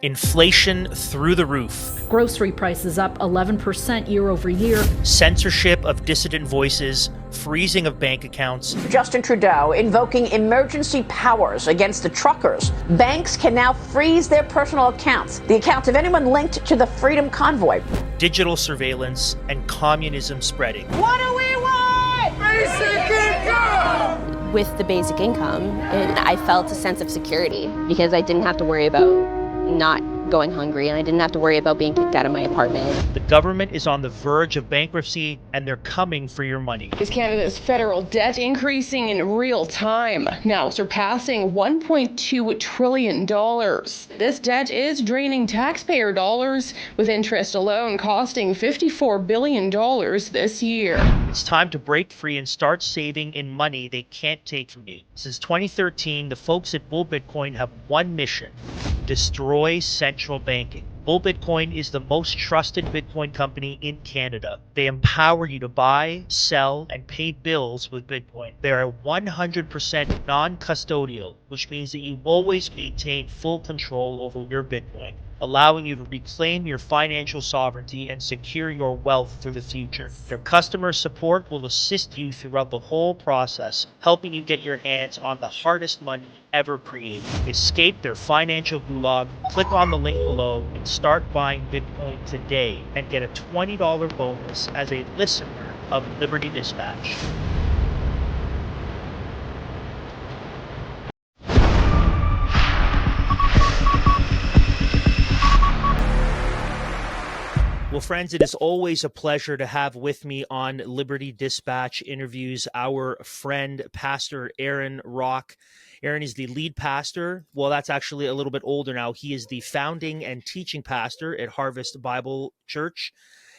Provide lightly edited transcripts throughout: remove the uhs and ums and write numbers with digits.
Inflation through the roof. Grocery prices up 11% year over year. Censorship of dissident voices. Freezing of bank accounts. Justin Trudeau invoking emergency powers against the truckers. Banks can now freeze their personal accounts, the accounts of anyone linked to the Freedom Convoy. Digital surveillance and communism spreading. What do we want? Basic income! With the basic income, I felt a sense of security because I didn't have to worry about not going hungry, and I didn't have to worry about being kicked out of my apartment. The government is on the verge of bankruptcy, and they're coming for your money. Is Canada's federal debt increasing in real time, now surpassing $1.2 trillion. This debt is draining taxpayer dollars, with interest alone costing $54 billion this year. It's time to break free and start saving in money they can't take from you. Since 2013, the folks at Bull Bitcoin have one mission: destroy central banking. Bull Bitcoin is the most trusted Bitcoin company in Canada. They empower you to buy, sell, and pay bills with Bitcoin. They are 100% non-custodial, which means that you always maintain full control over your Bitcoin, allowing you to reclaim your financial sovereignty and secure your wealth through the future. Their customer support will assist you throughout the whole process, helping you get your hands on the hardest money ever created. Escape their financial gulag, click on the link below, and start buying Bitcoin today and get a $20 bonus as a listener of Liberty Dispatch. Well, friends, it is always a pleasure to have with me on Liberty Dispatch interviews our friend, Pastor Aaron Rock. Aaron is the lead pastor. Well, that's actually a little bit older now. He is the founding and teaching pastor at Harvest Bible Church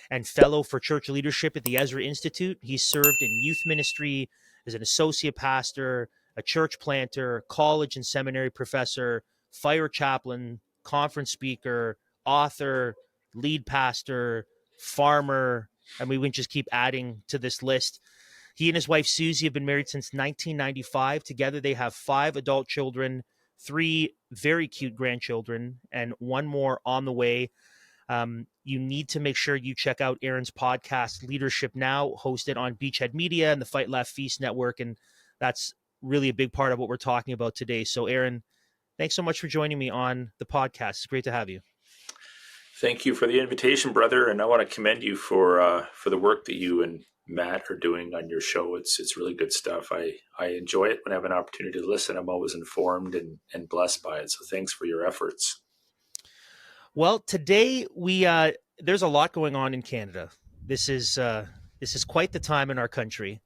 and fellow for church leadership at the Ezra Institute. He's served in youth ministry as an associate pastor, a church planter, college and seminary professor, fire chaplain, conference speaker, author, lead pastor, farmer, and we would just keep adding to this list. He and his wife Susie have been married since 1995. Together they have 5 adult children, 3 very cute grandchildren, and 1 more on the way. You need to make sure you check out Aaron's podcast, Leadership Now, hosted on Beachhead Media and the Fight Laugh Feast Network, and that's really a big part of what we're talking about today. So Aaron, thanks so much for joining me on the podcast. It's great to have you. Thank you for the invitation, brother, and I want to commend you for the work that you and Matt are doing on your show. It's really good stuff. I enjoy it when I have an opportunity to listen. I'm always informed and blessed by it. So thanks for your efforts. Well, today there's a lot going on in Canada. This is quite the time in our country,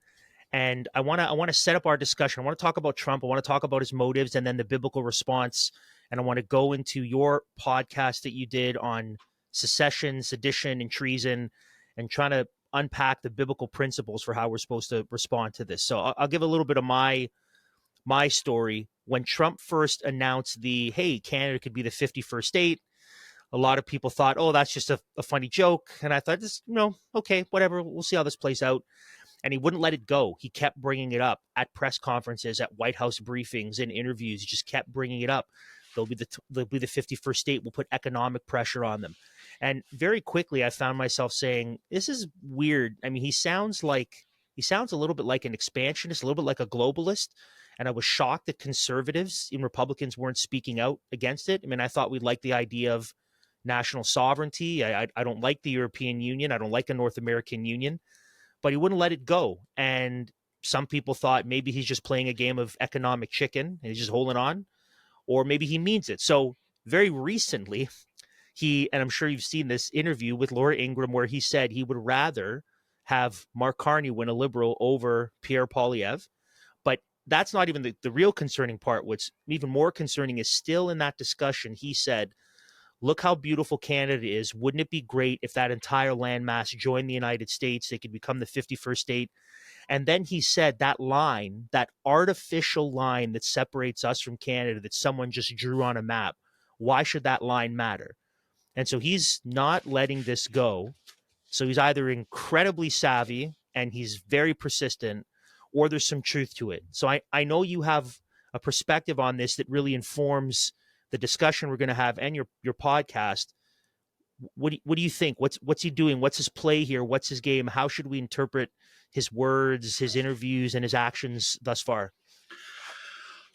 and I want to set up our discussion. I want to talk about Trump. I want to talk about his motives and then the biblical response. And I want to go into your podcast that you did on secession, sedition, and treason, and trying to unpack the biblical principles for how we're supposed to respond to this. So I'll give a little bit of my story. When Trump first announced hey, Canada could be the 51st state, a lot of people thought, oh, that's just a funny joke. And I thought, okay, whatever. We'll see how this plays out. And he wouldn't let it go. He kept bringing it up at press conferences, at White House briefings, in interviews. He just kept bringing it up. They'll be the 51st state. We'll put economic pressure on them. And very quickly, I found myself saying, this is weird. I mean, he sounds a little bit like an expansionist, a little bit like a globalist. And I was shocked that conservatives and Republicans weren't speaking out against it. I mean, I thought we'd like the idea of national sovereignty. I don't like the European Union. I don't like a North American Union. But he wouldn't let it go. And some people thought maybe he's just playing a game of economic chicken and he's just holding on. Or maybe he means it. So very recently, and I'm sure you've seen this interview with Laura Ingraham, where he said he would rather have Mark Carney win a Liberal over Pierre Poilievre. But that's not even the real concerning part. What's even more concerning is still in that discussion, he said, look how beautiful Canada is. Wouldn't it be great if that entire landmass joined the United States? They could become the 51st state. And then he said that line, that artificial line that separates us from Canada that someone just drew on a map, why should that line matter? And so he's not letting this go. So he's either incredibly savvy and he's very persistent, or there's some truth to it. So I know you have a perspective on this that really informs the discussion we're going to have and your podcast. What do you think? What's he doing? What's his play here? What's his game? How should we interpret his words, his interviews, and his actions thus far?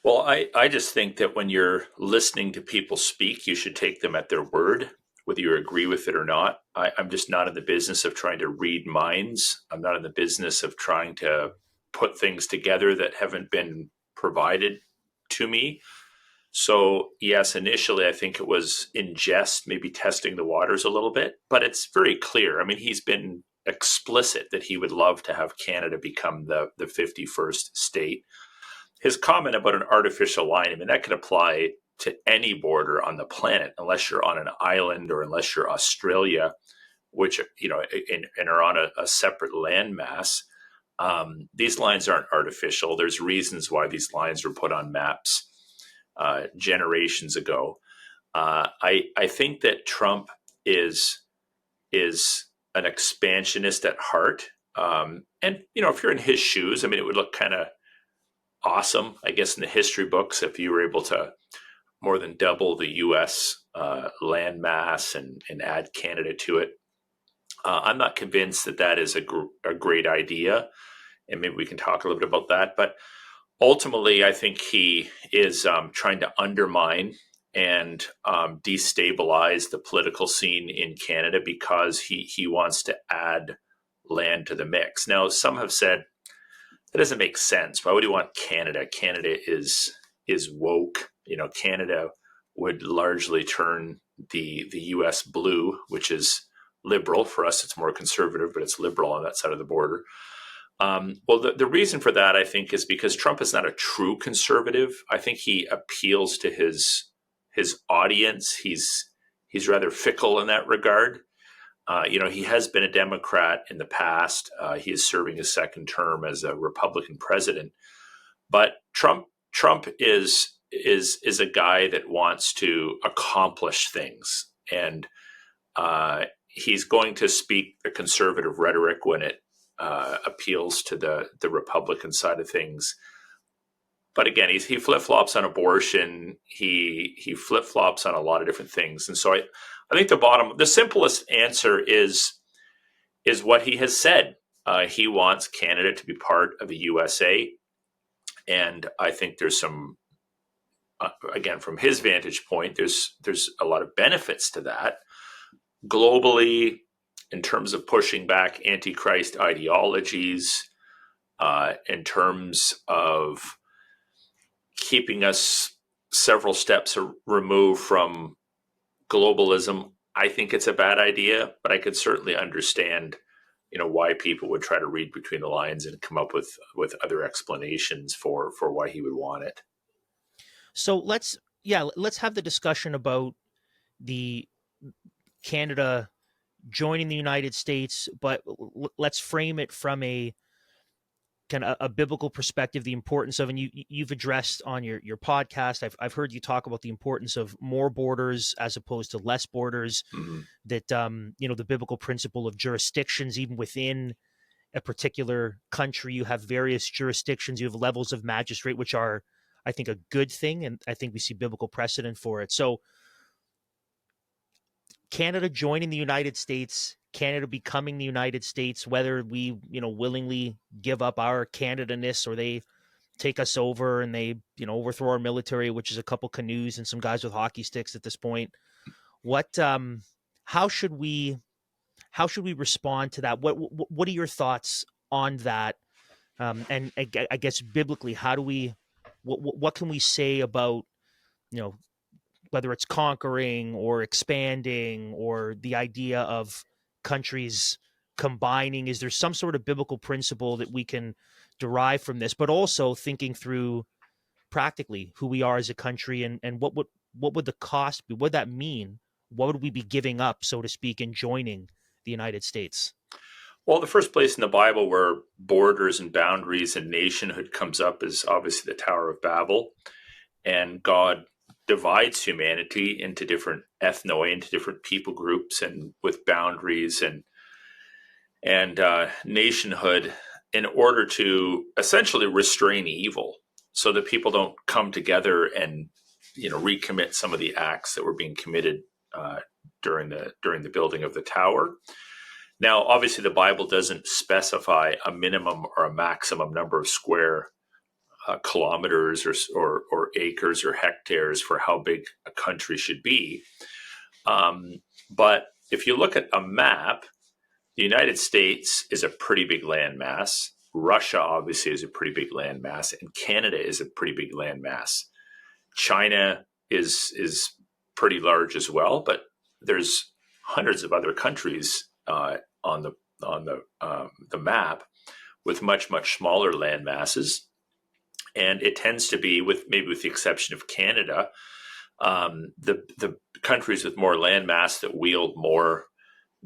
Well, I just think that when you're listening to people speak, you should take them at their word, whether you agree with it or not. I'm just not in the business of trying to read minds. I'm not in the business of trying to put things together that haven't been provided to me. So yes, initially, I think it was in jest, maybe testing the waters a little bit, but it's very clear. I mean, he's been explicit that he would love to have Canada become the 51st state. His comment about an artificial line, I mean, that could apply to any border on the planet, unless you're on an island or unless you're Australia, which, and are on a separate landmass. These lines aren't artificial. There's reasons why these lines were put on maps generations ago. I think that Trump is an expansionist at heart. And, if you're in his shoes, I mean, it would look kind of awesome, I guess, in the history books if you were able to more than double the U.S. land mass and add Canada to it. I'm not convinced that is a great idea, and maybe we can talk a little bit about that. But ultimately, I think he is trying to undermine and destabilize the political scene in Canada because he wants to add land to the mix. Now, some have said that doesn't make sense. Why would he want Canada? Canada is woke. Canada would largely turn the U.S. blue, which is liberal. For us, it's more conservative, but it's liberal on that side of the border. Well, the reason for that, I think, is because Trump is not a true conservative. I think he appeals to his audience. He's rather fickle in that regard. He has been a Democrat in the past. He is serving his second term as a Republican president. But Trump is a guy that wants to accomplish things, and he's going to speak the conservative rhetoric when it appeals to the Republican side of things. But again, he flip-flops on abortion. He flip-flops on a lot of different things. And so I think the simplest answer is what he has said. He wants Canada to be part of the USA. And I think there's some, again, from his vantage point, there's a lot of benefits to that. Globally, in terms of pushing back antichrist ideologies, in terms of keeping us several steps removed from globalism, I think it's a bad idea, but I could certainly understand, why people would try to read between the lines and come up with other explanations for why he would want it. So let's have the discussion about the Canada joining the United States, but let's frame it from a kind of a biblical perspective, the importance of, and you've addressed on your podcast. I've heard you talk about the importance of more borders as opposed to less borders. Mm-hmm. That the biblical principle of jurisdictions, even within a particular country, you have various jurisdictions, you have levels of magistrate, which are, I think, a good thing, and I think we see biblical precedent for it. So Canada joining the United States, Canada becoming the United States, whether we, willingly give up our Canada-ness or they take us over and they, overthrow our military, which is a couple canoes and some guys with hockey sticks at this point. How should we respond to that? What are your thoughts on that? And I guess biblically, what can we say about, whether it's conquering or expanding or the idea of countries combining? Is there some sort of biblical principle that we can derive from this, but also thinking through practically who we are as a country and what would the cost be? What would that mean? What would we be giving up, so to speak, in joining the United States? Well, the first place in the Bible where borders and boundaries and nationhood comes up is obviously the Tower of Babel, and God divides humanity into different ethnoi, into different people groups, and with boundaries and nationhood, in order to essentially restrain evil, so that people don't come together and recommit some of the acts that were being committed during the building of the tower. Now, obviously, the Bible doesn't specify a minimum or a maximum number of square kilometers or acres or hectares for how big a country should be. But if you look at a map, the United States is a pretty big landmass. Russia obviously is a pretty big landmass, and Canada is a pretty big landmass. China is pretty large as well, but there's hundreds of other countries on the map with much smaller land masses, and it tends to be, with the exception of Canada, the countries with more land mass that wield more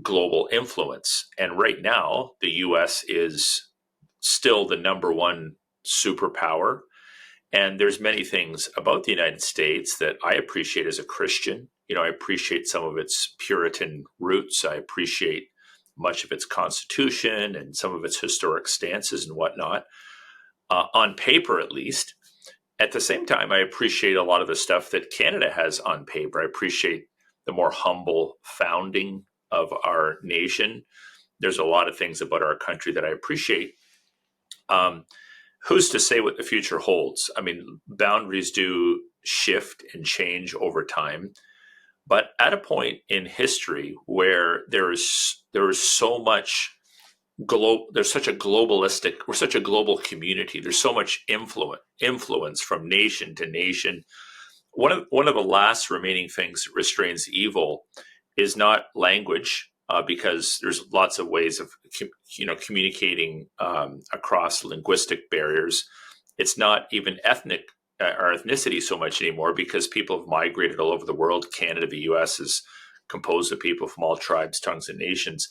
global influence. And right now, the U.S. is still the number one superpower. And there's many things about the United States that I appreciate as a Christian. I appreciate some of its Puritan roots. I appreciate much of its constitution and some of its historic stances and whatnot, on paper at least. At the same time, I appreciate a lot of the stuff that Canada has on paper. I appreciate the more humble founding of our nation. There's a lot of things about our country that I appreciate. Who's to say what the future holds? I mean, boundaries do shift and change over time. But at a point in history where there is so much there's such a we're such a global community. There's so much influence from nation to nation. One of the last remaining things that restrains evil is not language, because there's lots of ways of communicating across linguistic barriers. It's not even ethnic or ethnicity so much anymore, because people have migrated all over the world. Canada, the U.S. is composed of people from all tribes, tongues, and nations.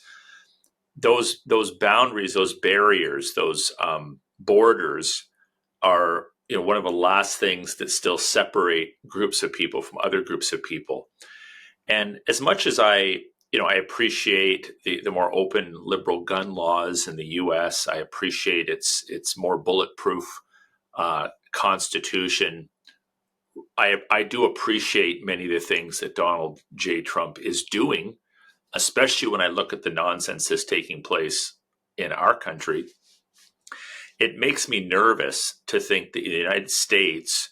Those boundaries, those barriers, those borders are one of the last things that still separate groups of people from other groups of people. And as much as I appreciate the more open liberal gun laws in the U.S., I appreciate its more bulletproof constitution. I do appreciate many of the things that Donald J. Trump is doing, especially when I look at the nonsense that's taking place in our country. It makes me nervous to think that the United States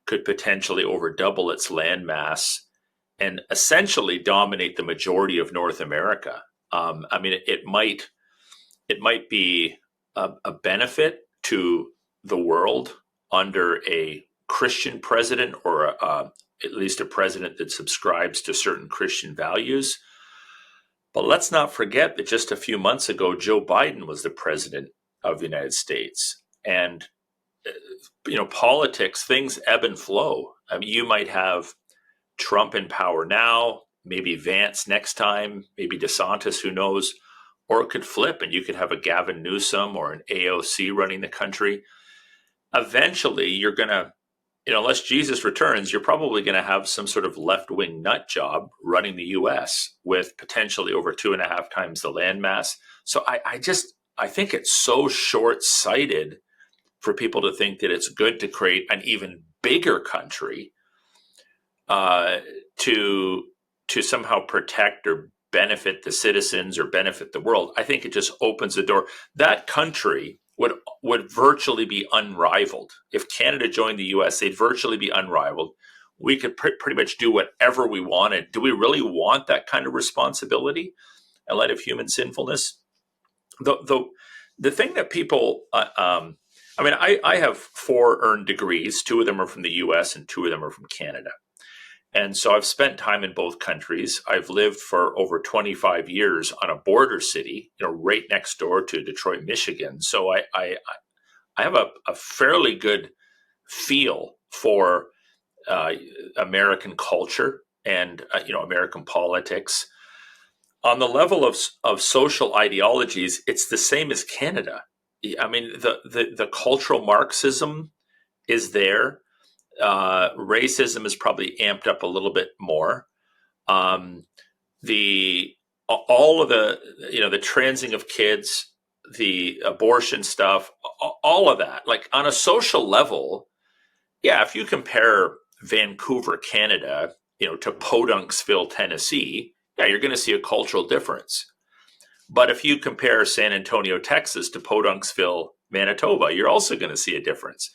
could potentially over double its landmass and essentially dominate the majority of North America. It might be a benefit to the world under a Christian president, or at least a president that subscribes to certain Christian values. But let's not forget that just a few months ago, Joe Biden was the president of the United States. And, politics, things ebb and flow. You might have Trump in power now, maybe Vance next time, maybe DeSantis, who knows, or it could flip and you could have a Gavin Newsom or an AOC running the country. Eventually, you're going to, unless Jesus returns, you're probably going to have some sort of left-wing nut job running the U.S. with potentially over 2.5 times the landmass. So I think it's so short-sighted for people to think that it's good to create an even bigger country to somehow protect or benefit the citizens or benefit the world. I think it just opens the door. That country would virtually be unrivaled. If Canada joined the U.S., they'd virtually be unrivaled. We could pretty much do whatever we wanted. Do we really want that kind of responsibility in light of human sinfulness? The thing that people, I have 4 earned degrees. 2 of them are from the U.S. and 2 of them are from Canada. And so I've spent time in both countries. I've lived for over 25 years on a border city, right next door to Detroit, Michigan. So I have a fairly good feel for American culture and American politics. On the level of social ideologies, it's the same as Canada. I mean, the cultural Marxism is there. Racism is probably amped up a little bit more. All of the transing of kids, the abortion stuff, all of that, like on a social level, yeah, if you compare Vancouver, Canada, to Podunksville, Tennessee, yeah, you're going to see a cultural difference. But if you compare San Antonio, Texas to Podunksville, Manitoba, you're also going to see a difference.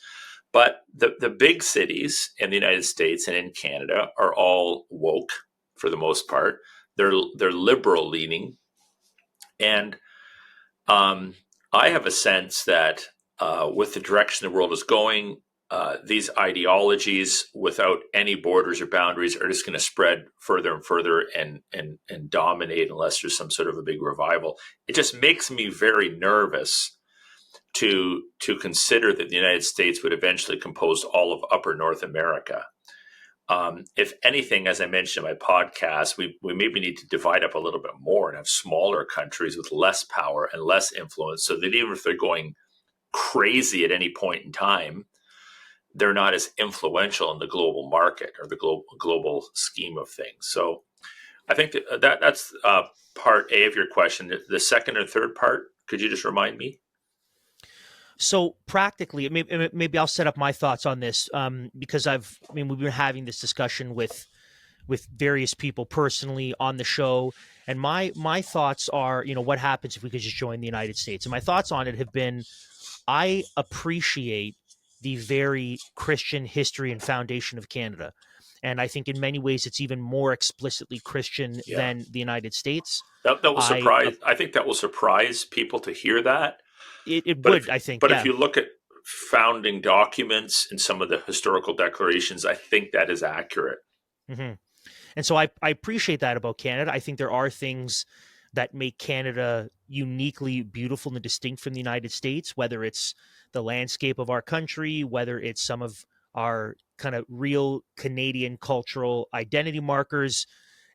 But the big cities in the United States and in Canada are all woke for the most part. They're liberal leaning. And I have a sense that with the direction the world is going, these ideologies without any borders or boundaries are just going to spread further and further and dominate unless there's some sort of a big revival. It just makes me very nervous to consider that the United States would eventually compose all of upper North America. If anything, as I mentioned in my podcast, we maybe need to divide up a little bit more and have smaller countries with less power and less influence, so that even if they're going crazy at any point in time, they're not as influential in the global market or the global scheme of things. So I think that's part A of your question. The second or third part, could you just remind me? So practically, maybe I'll set up my thoughts on this because we've been having this discussion with various people personally on the show, and my thoughts are, what happens if we could just join the United States? And my thoughts on it have been, I appreciate the very Christian history and foundation of Canada, and I think in many ways it's even more explicitly Christian than the United States. That will surprise. I think that will surprise people to hear that. It would, I think. But if you look at founding documents and some of the historical declarations, I think that is accurate. Mm-hmm. And so I appreciate that about Canada. I think there are things that make Canada uniquely beautiful and distinct from the United States, whether it's the landscape of our country, whether it's some of our kind of real Canadian cultural identity markers.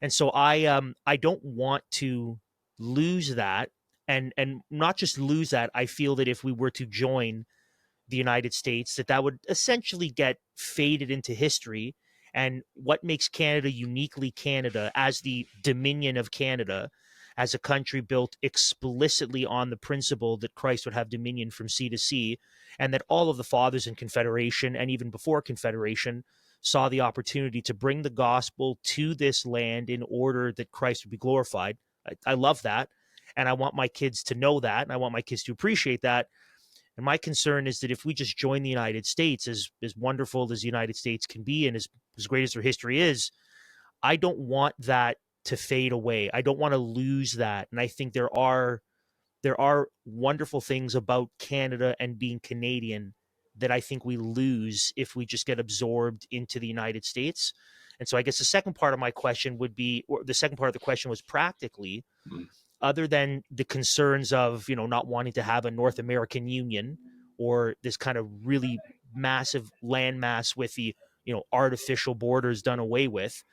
And so I don't want to lose that. And not just lose that, I feel that if we were to join the United States, that would essentially get faded into history. And what makes Canada uniquely Canada as the Dominion of Canada, as a country built explicitly on the principle that Christ would have dominion from sea to sea, and that all of the fathers in Confederation and even before Confederation saw the opportunity to bring the gospel to this land in order that Christ would be glorified. I love that. And I want my kids to know that, and I want my kids to appreciate that. And my concern is that if we just join the United States, as wonderful as the United States can be and as great as their history is, I don't want that to fade away. I don't want to lose that. And I think there are wonderful things about Canada and being Canadian that I think we lose if we just get absorbed into the United States. And so I guess the second part of my question would be, or the second part of the question was practically, other than the concerns of, not wanting to have a North American Union or this kind of really massive landmass with the, artificial borders done away with,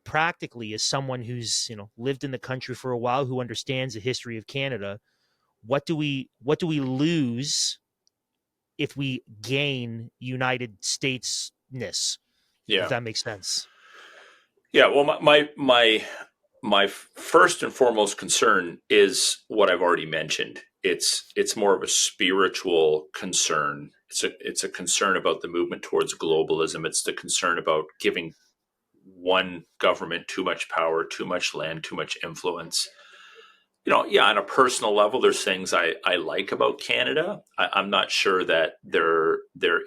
practically, as someone who's, lived in the country for a while, who understands the history of Canada, what do we lose if we gain United Statesness? Yeah. If that makes sense. Yeah. Well, my first and foremost concern is what I've already mentioned. It's more of a spiritual concern. It's a concern about the movement towards globalism. It's the concern about giving one government too much power, too much land, too much influence. On a personal level, there's things I like about Canada. I'm not sure that they're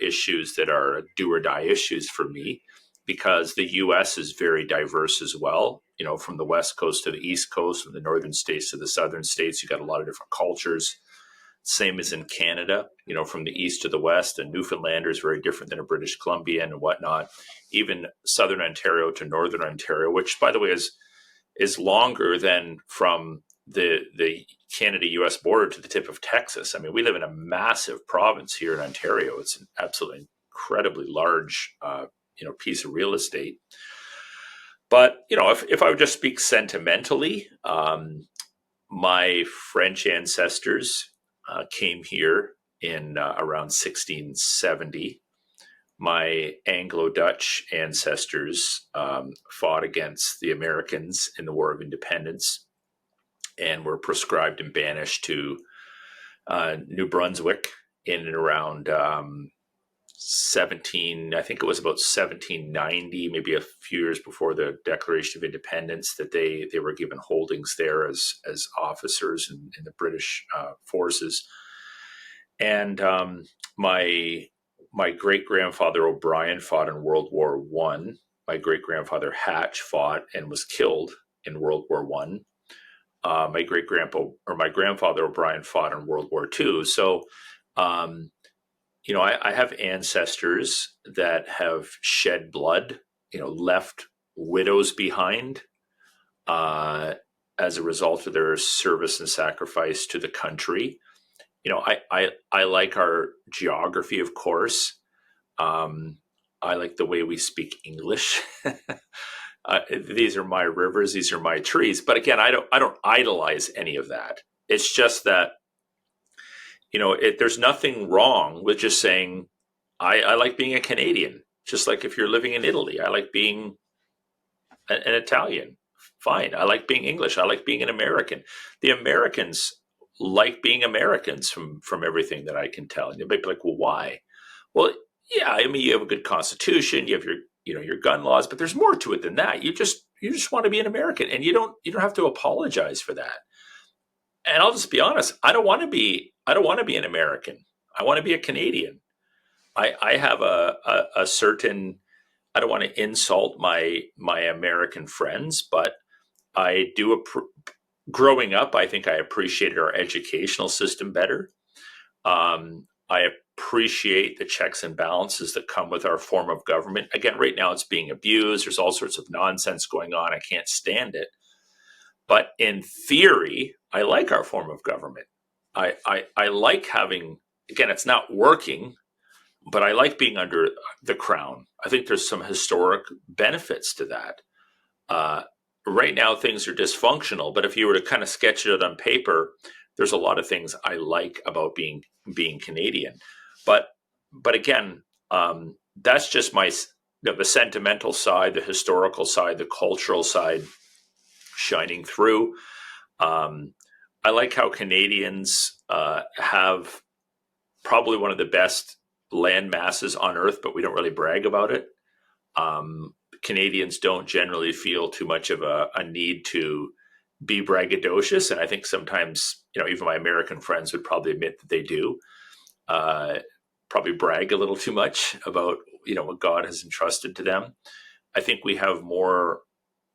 issues that are do or die issues for me, because the U.S. is very diverse as well. From the West Coast to the East Coast, from the northern states to the southern states, you got a lot of different cultures. Same as in Canada, from the east to the west, and Newfoundlander is very different than a British Columbian and whatnot. Even southern Ontario to northern Ontario, which, by the way, is longer than from the Canada-U.S. border to the tip of Texas. I mean, we live in a massive province here in Ontario. It's an absolutely incredibly large piece of real estate. But, if I would just speak sentimentally, my French ancestors came here in around 1670. My Anglo-Dutch ancestors fought against the Americans in the War of Independence and were proscribed and banished to New Brunswick in and around I think it was about 1790, maybe a few years before the Declaration of Independence, that they were given holdings there as officers in the British forces. And my great grandfather O'Brien fought in World War One. My great grandfather Hatch fought and was killed in World War One. My grandfather O'Brien fought in World War Two. So, I have ancestors that have shed blood, left widows behind as a result of their service and sacrifice to the country. I like our geography, of course. I like the way we speak English. These are my rivers. These are my trees. But again, I don't idolize any of that. It's just that, there's nothing wrong with just saying, I like being a Canadian. Just like if you're living in Italy, I like being an Italian. Fine. I like being English. I like being an American. The Americans like being Americans from everything that I can tell. And you might be like, well, why? Well, yeah, I mean, you have a good constitution, you have your gun laws, but there's more to it than that. You just want to be an American, and you don't have to apologize for that. And I'll just be honest, I don't want to be an American. I want to be a Canadian. I have a certain, I don't want to insult my American friends, but I do growing up, I think I appreciated our educational system better. I appreciate the checks and balances that come with our form of government. Again, right now it's being abused. There's all sorts of nonsense going on. I can't stand it. But in theory, I like our form of government. I like having, again, it's not working, but I like being under the crown. I think there's some historic benefits to that. Right now, things are dysfunctional, but if you were to kind of sketch it on paper, there's a lot of things I like about being Canadian. But again, that's just the sentimental side, the historical side, the cultural side shining through. I like how Canadians have probably one of the best land masses on Earth, but we don't really brag about it. Canadians don't generally feel too much of a need to be braggadocious. And I think sometimes, even my American friends would probably admit that they do, probably brag a little too much about, what God has entrusted to them. I think we have more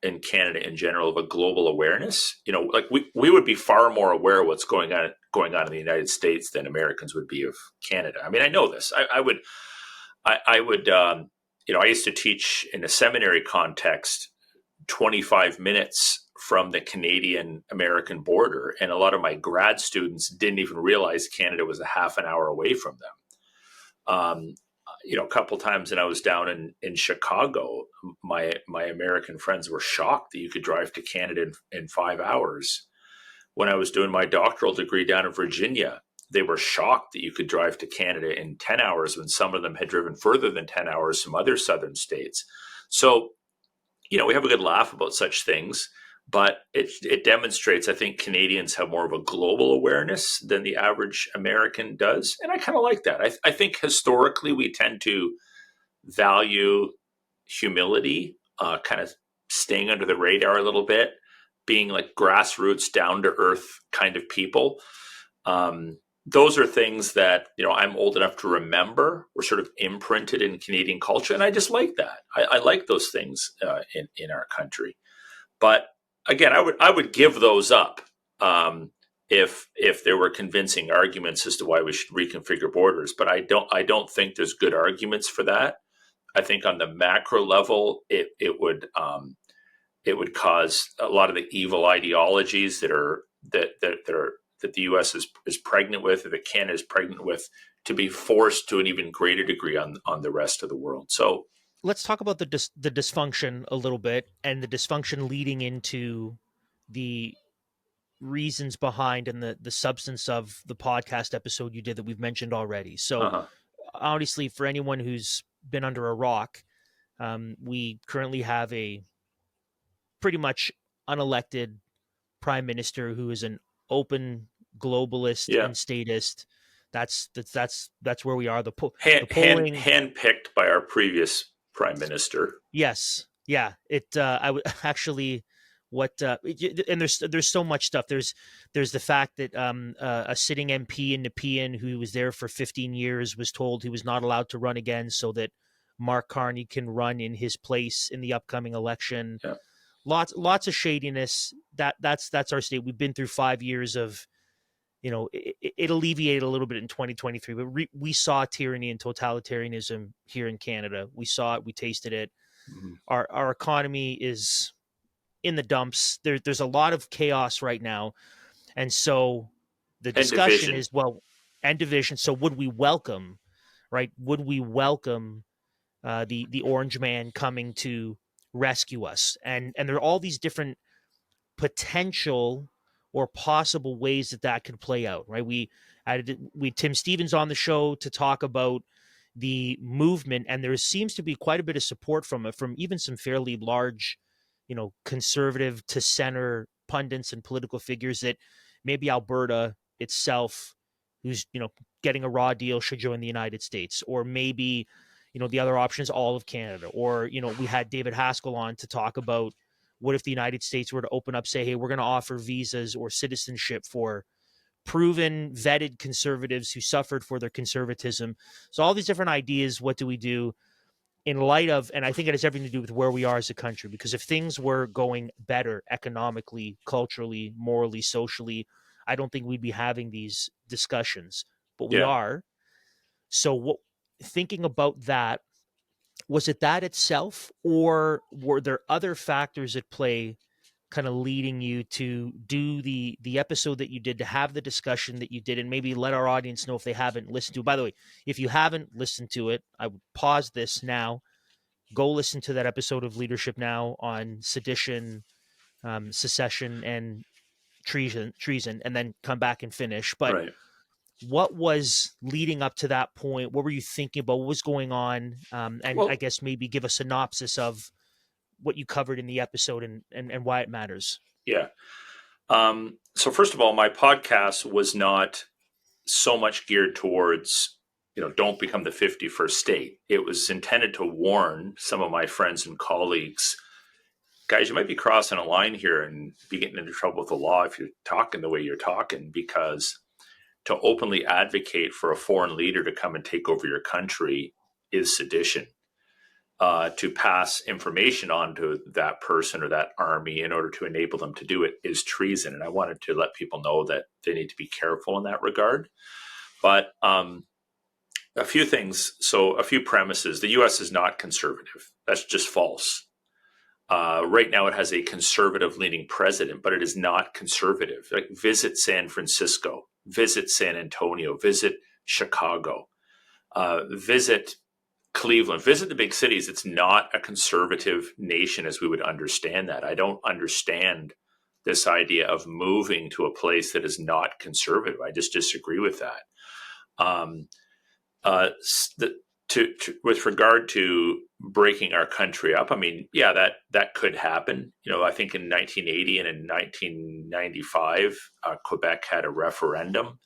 in Canada in general of a global awareness. Like we would be far more aware of what's going on in the United States than Americans would be of Canada. I mean, I know this. I would, I used to teach in a seminary context 25 minutes from the Canadian-American border. And a lot of my grad students didn't even realize Canada was a half an hour away from them. A couple times when I was down in Chicago, my American friends were shocked that you could drive to Canada in 5 hours. When I was doing my doctoral degree down in Virginia, they were shocked that you could drive to Canada in 10 hours when some of them had driven further than 10 hours from other southern states. So, we have a good laugh about such things, but it demonstrates, I think, Canadians have more of a global awareness than the average American does. And I kind of like that. I think historically we tend to value humility, kind of staying under the radar a little bit, being like grassroots, down to earth kind of people. Those are things that, I'm old enough to remember were sort of imprinted in Canadian culture. And I just like that. I like those things in our country. But again, I would give those up if there were convincing arguments as to why we should reconfigure borders. But I don't think there's good arguments for that. I think on the macro level, it would cause a lot of the evil ideologies that the U.S. is pregnant with, or that Canada is pregnant with, to be forced to an even greater degree on the rest of the world. So let's talk about the dysfunction a little bit, and the dysfunction leading into the reasons behind and the substance of the podcast episode you did that we've mentioned already. So obviously, for anyone who's been under a rock, we currently have a pretty much unelected prime minister who is an open globalist and statist. That's where we are. The polling, Handpicked by our previous prime minister. yes, yeah. I would actually and there's so much stuff. There's the fact that a sitting MP in Nepean who was there for 15 years was told he was not allowed to run again, so that Mark Carney can run in his place in the upcoming election. Yeah. Lots of shadiness. That's our state. We've been through 5 years of, it alleviated a little bit in 2023, but we saw tyranny and totalitarianism here in Canada. We saw it. We tasted it. Mm-hmm. Our economy is in the dumps. There's a lot of chaos right now. And so the discussion is, and division. So would we welcome the orange man coming to rescue us? And there are all these different potential or possible ways that could play out, right? We had Tim Stevens on the show to talk about the movement, and there seems to be quite a bit of support from even some fairly large, conservative to center pundits and political figures, that maybe Alberta itself, who's, getting a raw deal, should join the United States, or maybe, the other option is all of Canada. Or, we had David Haskell on to talk about, what if the United States were to open up, say, hey, we're going to offer visas or citizenship for proven, vetted conservatives who suffered for their conservatism. So all these different ideas, what do we do in light of, and I think it has everything to do with where we are as a country, because if things were going better economically, culturally, morally, socially, I don't think we'd be having these discussions, but we are. So thinking about that, was it that itself, or were there other factors at play kind of leading you to do the episode that you did, to have the discussion that you did, and maybe let our audience know if they haven't listened to it? By the way, if you haven't listened to it, I would pause this now, go listen to that episode of Leadership Now on sedition, secession, and treason, and then come back and finish. But what was leading up to that point? What were you thinking about? What was going on? I guess maybe give a synopsis of what you covered in the episode and why it matters. Yeah. So first of all, my podcast was not so much geared towards, don't become the 51st state. It was intended to warn some of my friends and colleagues, guys, you might be crossing a line here and be getting into trouble with the law if you're talking the way you're talking, because to openly advocate for a foreign leader to come and take over your country is sedition. To pass information on to that person or that army in order to enable them to do it is treason. And I wanted to let people know that they need to be careful in that regard. But a few things. So a few premises. The U.S. is not conservative. That's just false. Right now it has a conservative-leaning president, but it is not conservative. Like, visit San Francisco, visit San Antonio, visit Chicago, visit Cleveland, visit the big cities. It's not a conservative nation as we would understand that. I don't understand this idea of moving to a place that is not conservative. I just disagree with that. With regard to breaking our country up, I mean, yeah, that could happen. I think in 1980 and in 1995, Quebec had a referendum.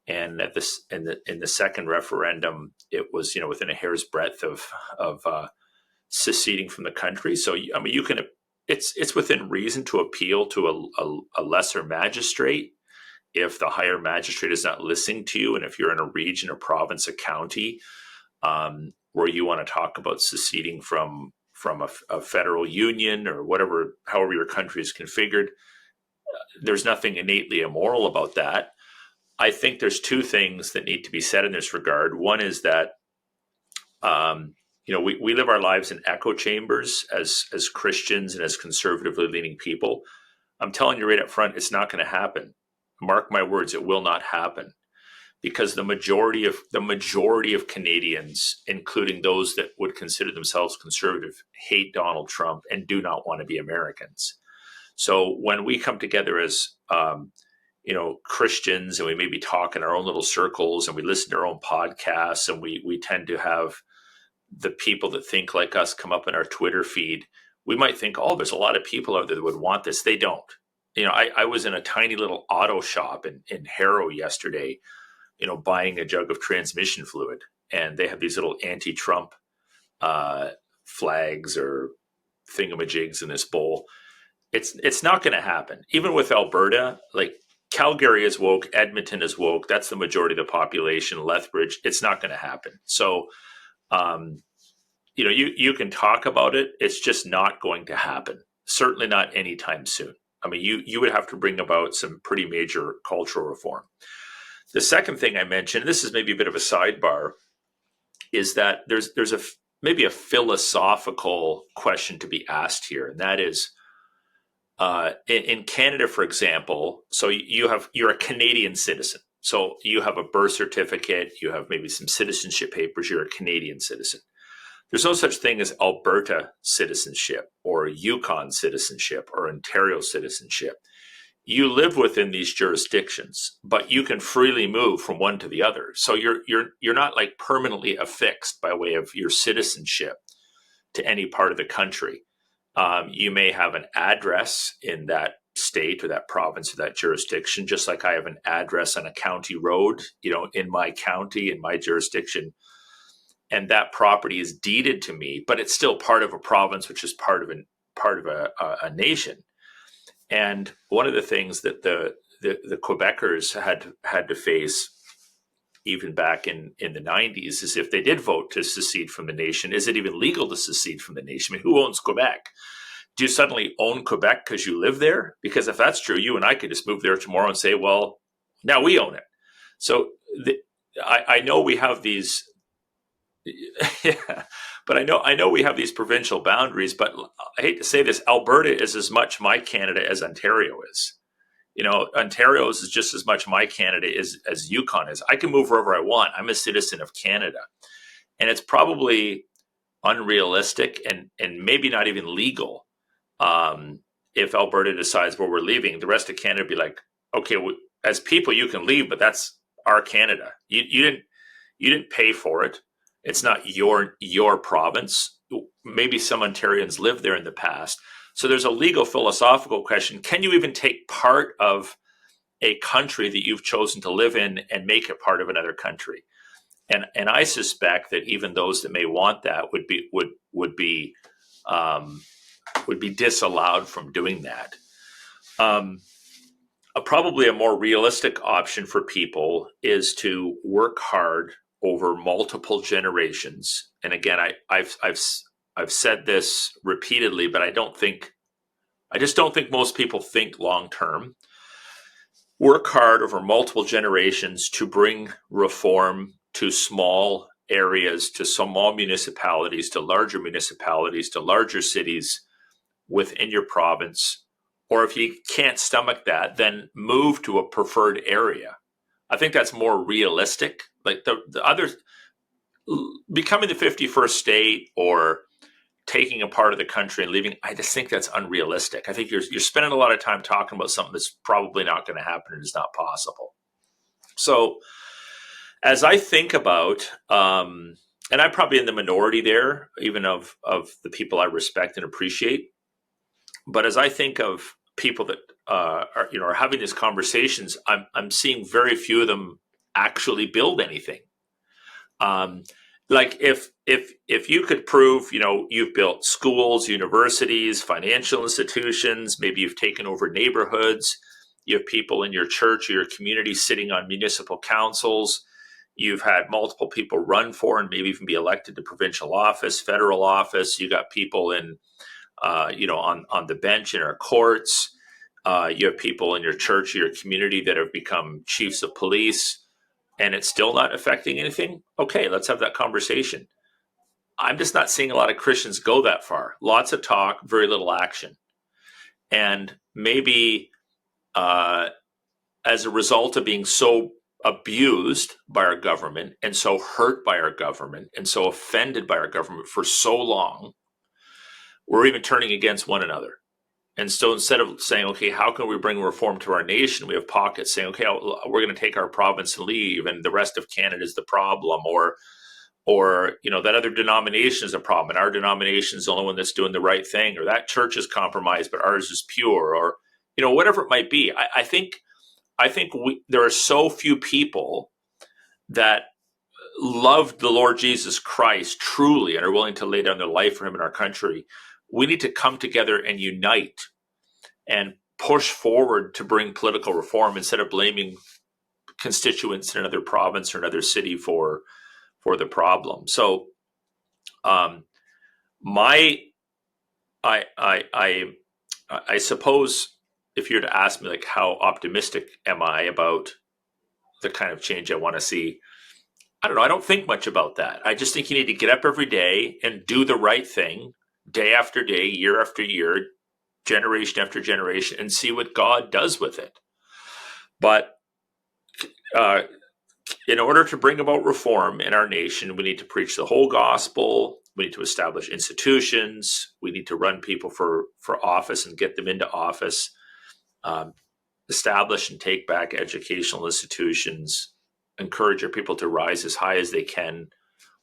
And in the second referendum, it was within a hair's breadth of seceding from the country. So I mean, it's within reason to appeal to a lesser magistrate if the higher magistrate is not listening to you, and if you're in a region, a province, a county where you want to talk about seceding from a federal union or however your country is configured. There's nothing innately immoral about that. I think there's two things that need to be said in this regard. One is that, we live our lives in echo chambers as Christians and as conservatively leaning people. I'm telling you right up front, it's not going to happen. Mark my words, it will not happen, because the majority of Canadians, including those that would consider themselves conservative, hate Donald Trump and do not want to be Americans. So when we come together as Christians, and we maybe talk in our own little circles, and we listen to our own podcasts, and we tend to have the people that think like us come up in our Twitter feed, we might think, oh, there's a lot of people out there that would want this. They don't. I was in a tiny little auto shop in Harrow yesterday, buying a jug of transmission fluid, and they have these little anti-Trump flags or thingamajigs in this bowl. It's not going to happen. Even with Alberta, like Calgary is woke, Edmonton is woke. That's the majority of the population. Lethbridge, it's not going to happen. So, you can talk about it. It's just not going to happen. Certainly not anytime soon. I mean, you would have to bring about some pretty major cultural reform. The second thing I mentioned, this is maybe a bit of a sidebar, is that there's maybe a philosophical question to be asked here, and that is, in Canada, for example, so you're a Canadian citizen. So you have a birth certificate, you have maybe some citizenship papers, you're a Canadian citizen. There's no such thing as Alberta citizenship or Yukon citizenship or Ontario citizenship. You live within these jurisdictions, but you can freely move from one to the other. So you're not like permanently affixed by way of your citizenship to any part of the country. You may have an address in that state or that province or that jurisdiction, just like I have an address on a county road, in my county, in my jurisdiction. And that property is deeded to me, but it's still part of a province, which is part of a nation. And one of the things that the Quebecers had to face, even back in the 90s, is if they did vote to secede from the nation, is it even legal to secede from the nation? I mean, who owns Quebec? Do you suddenly own Quebec because you live there? Because if that's true, you and I could just move there tomorrow and say, well, now we own it. So I know we have these. Yeah, but I know we have these provincial boundaries, but I hate to say this, Alberta is as much my Canada as Ontario is. Ontario is just as much my Canada as Yukon is. I can move wherever I want. I'm a citizen of Canada. And it's probably unrealistic and maybe not even legal. If Alberta decides where we're leaving, the rest of Canada would be like, okay, as people, you can leave, but that's our Canada. You didn't pay for it. It's not your province. Maybe some Ontarians lived there in the past. So there's a legal philosophical question. Can you even take part of a country that you've chosen to live in and make it part of another country? And I suspect that even those that may want that would be disallowed from doing that. Probably a more realistic option for people is to work hard over multiple generations. And again, I've said this repeatedly, but I just don't think most people think long term. Work hard over multiple generations to bring reform to small areas, to small municipalities, to larger cities within your province. Or if you can't stomach that, then move to a preferred area. I think that's more realistic. Like the others, becoming the 51st state or taking a part of the country and leaving, I just think that's unrealistic. I think you're spending a lot of time talking about something that's probably not going to happen and is not possible. So as I think about, and I'm probably in the minority there, even of the people I respect and appreciate, but as I think of people that are having these conversations, I'm seeing very few of them actually build anything. Like if you could prove, you've built schools, universities, financial institutions, maybe you've taken over neighborhoods, you have people in your church or your community sitting on municipal councils, you've had multiple people run for and maybe even be elected to provincial office, federal office, you got people in on the bench in our courts. You have people in your church or your community that have become chiefs of police, and it's still not affecting anything. Okay, let's have that conversation. I'm just not seeing a lot of Christians go that far. Lots of talk, very little action. And maybe as a result of being so abused by our government and so hurt by our government and so offended by our government for so long, we're even turning against one another. And so instead of saying, okay, how can we bring reform to our nation? We have pockets saying, okay, we're going to take our province and leave, and the rest of Canada is the problem, or that other denomination is a problem, and our denomination is the only one that's doing the right thing, or that church is compromised, but ours is pure, or whatever it might be. I think there are so few people that loved the Lord Jesus Christ truly and are willing to lay down their life for him in our country, we need to come together and unite and push forward to bring political reform instead of blaming constituents in another province or another city for the problem. So, I suppose if you were to ask me, like, how optimistic am I about the kind of change I want to see? I don't know. I don't think much about that. I just think you need to get up every day and do the right thing day after day, year after year, generation after generation, and see what God does with it. But in order to bring about reform in our nation, we need to preach the whole gospel. We need to establish institutions. We need to run people for office and get them into office. Establish and take back educational institutions. Encourage our people to rise as high as they can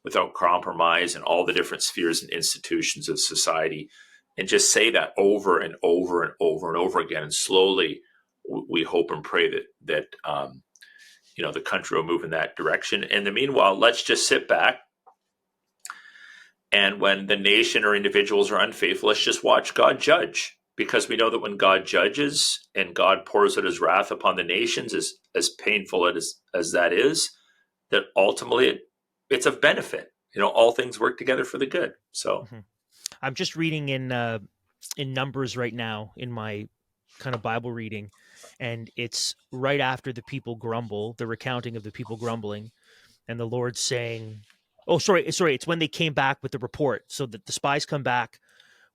without compromise in all the different spheres and institutions of society. And just say that over and over and over and over again. And slowly, we hope and pray that the country will move in that direction. In the meanwhile, let's just sit back. And when the nation or individuals are unfaithful, let's just watch God judge. Because we know that when God judges and God pours out his wrath upon the nations, as painful as that is, that ultimately it's of benefit. All things work together for the good. So I'm just reading in Numbers right now in my kind of Bible reading, and it's right after the people grumble, the recounting of the people grumbling, and the Lord saying, oh, sorry, it's when they came back with the report. So that the spies come back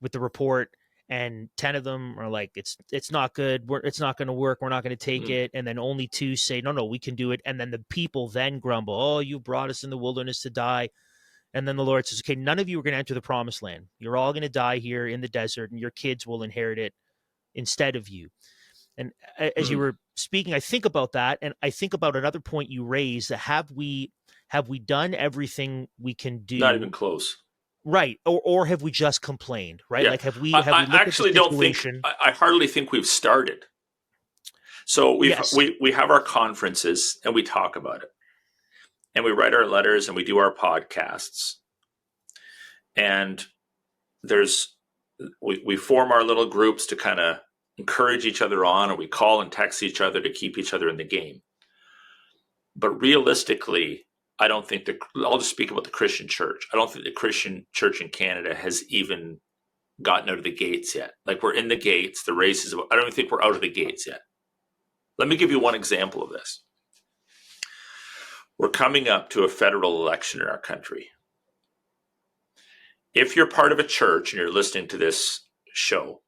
with the report, and 10 of them are like, it's not good. It's not going to work. We're not going to take it. And then only 2 say, no, we can do it. And then the people then grumble, oh, you brought us in the wilderness to die. And then the Lord says, okay, none of you are going to enter the promised land. You're all going to die here in the desert, and your kids will inherit it instead of you. And as you were speaking, I think about that. And I think about another point you raised, that have we done everything we can do? Not even close. Right. Or have we just complained, right? Yeah. Like, have we looked at the situation? I hardly think we've started. So we have our conferences and we talk about it, and we write our letters and we do our podcasts, and we form our little groups to kind of encourage each other on, and we call and text each other to keep each other in the game. But realistically, I don't think I'll just speak about the Christian church. I don't think the Christian church in Canada has even gotten out of the gates yet. Like, we're in the gates, the races. I don't even think we're out of the gates yet. Let me give you one example of this. We're coming up to a federal election in our country. If you're part of a church and you're listening to this show,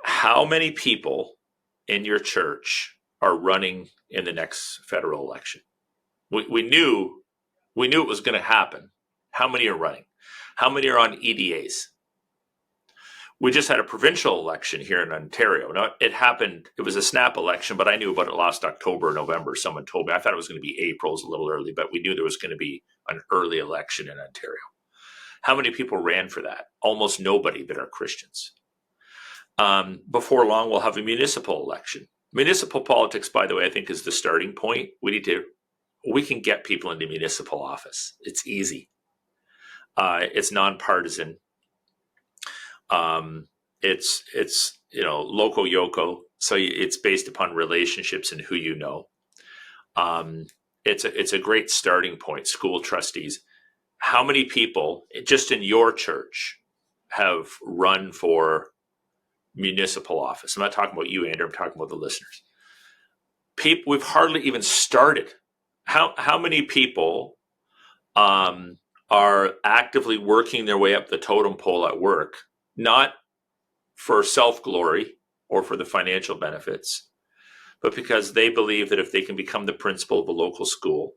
how many people in your church are running in the next federal election? We knew it was going to happen. How many are running? How many are on EDAs? We just had a provincial election here in Ontario. Now, it was a snap election, but I knew about it last October or November. Someone told me. I thought it was going to be April, it was a little early, but we knew there was going to be an early election in Ontario. How many people ran for that? Almost nobody that are Christians. Before long, we'll have a municipal election. Municipal politics, by the way, I think is the starting point. We can get people into municipal office. It's easy. It's nonpartisan. It's loco yoco. So it's based upon relationships and who you know. It's a great starting point. School trustees. How many people just in your church have run for municipal office? I'm not talking about you, Andrew. I'm talking about the listeners. We've hardly even started. How many people are actively working their way up the totem pole at work, not for self-glory or for the financial benefits, but because they believe that if they can become the principal of a local school,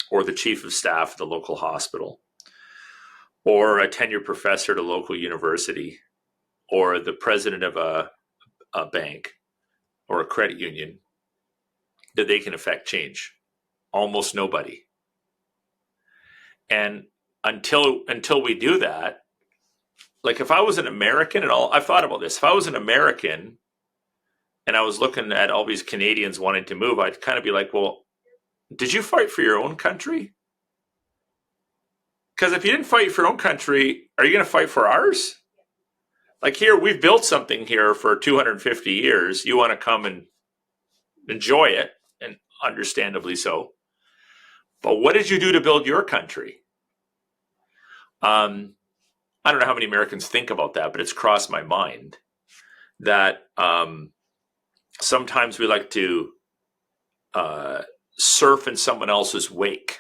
or the chief of staff at the local hospital, or a tenured professor at a local university, or the president of a bank or a credit union, that they can affect change. Almost nobody. And until we do that, like, if I was an American, and I've thought about this, if I was an American and I was looking at all these Canadians wanting to move, I'd kind of be like, well, did you fight for your own country? Because if you didn't fight for your own country, are you going to fight for ours? Like here, we've built something here for 250 years. You want to come and enjoy it, and understandably so. But what did you do to build your country? I don't know how many Americans think about that, but it's crossed my mind that sometimes we like to surf in someone else's wake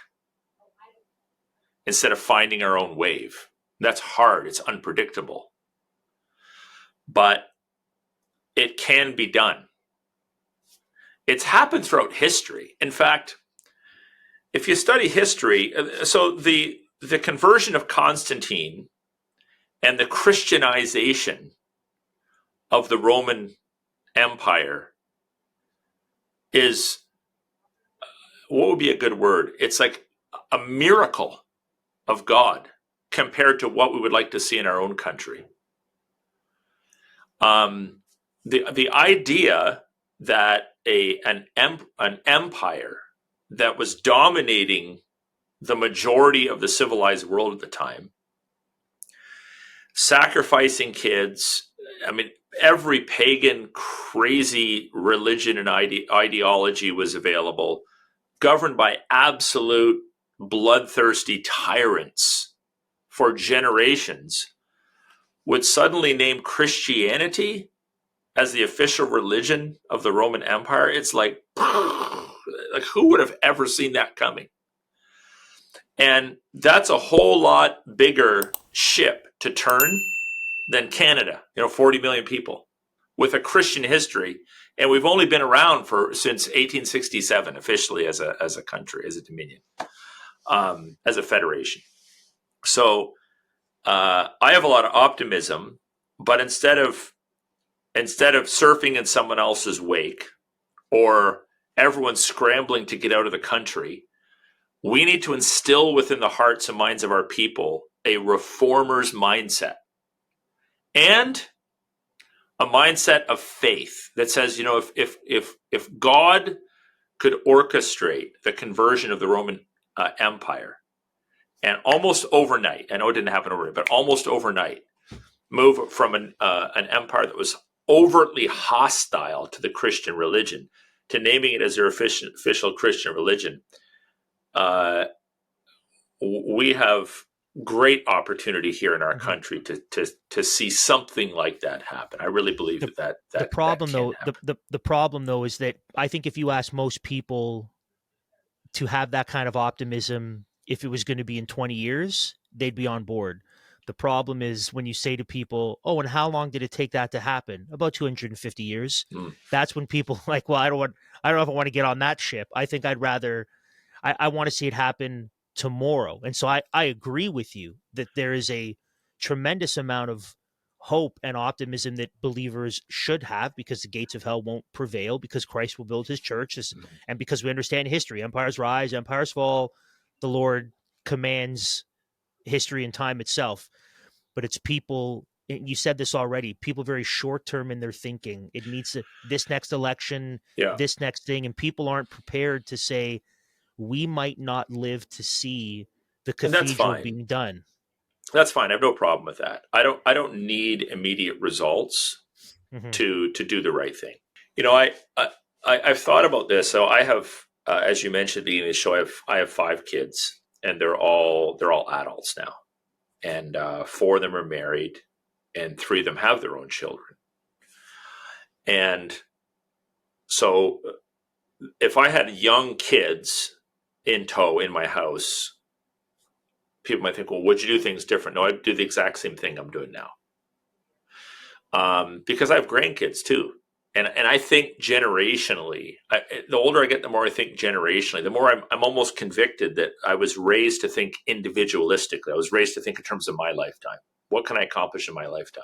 instead of finding our own wave. That's hard. It's unpredictable. But it can be done. It's happened throughout history. In fact, if you study history, so the conversion of Constantine and the Christianization of the Roman Empire is, what would be a good word? It's like a miracle of God compared to what we would like to see in our own country. The idea that an empire that was dominating the majority of the civilized world at the time, sacrificing kids, I mean, every pagan, crazy religion and ideology was available, governed by absolute bloodthirsty tyrants for generations, would suddenly name Christianity as the official religion of the Roman Empire. It's like who would have ever seen that coming? And that's a whole lot bigger ship to turn than Canada, 40 million people with a Christian history. And we've only been around since 1867 officially as a country, as a dominion, as a federation. So I have a lot of optimism, but instead of surfing in someone else's wake or everyone scrambling to get out of the country, we need to instill within the hearts and minds of our people a reformer's mindset and a mindset of faith that says, if God could orchestrate the conversion of the Roman Empire and almost overnight, I know it didn't happen overnight, but almost overnight, move from an empire that was overtly hostile to the Christian religion to naming it as their official Christian religion, we have great opportunity here in our country to see something like that happen. I really believe that the problem that though the problem though is that I think if you ask most people to have that kind of optimism, if it was going to be in 20 years, they'd be on board. The problem is when you say to people, "Oh, and how long did it take that to happen?" About 250 years. That's when people are like, "Well, I don't know if I want to get on that ship. I think I'd rather I want to see it happen tomorrow." And so I agree with you that there is a tremendous amount of hope and optimism that believers should have, because the gates of hell won't prevail, because Christ will build his church, and because we understand history. Empires rise, empires fall. The Lord commands history and time itself. But it's people, you said this already, people very short-term in their thinking. It needs this next election, this next thing, and people aren't prepared to say, we might not live to see the cathedral being done. That's fine. I have no problem with that. I don't need immediate results to do the right thing. I've thought about this. So I have, as you mentioned at the beginning of the show, I have 5 kids, and they're all adults now, and 4 of them are married, and 3 of them have their own children. And so, if I had young kids in tow in my house, people might think, well, would you do things different? No, I'd do the exact same thing I'm doing now. Because I have grandkids too. And I think generationally, the older I get, the more I think generationally, the more I'm almost convicted that I was raised to think individualistically. I was raised to think in terms of my lifetime. What can I accomplish in my lifetime?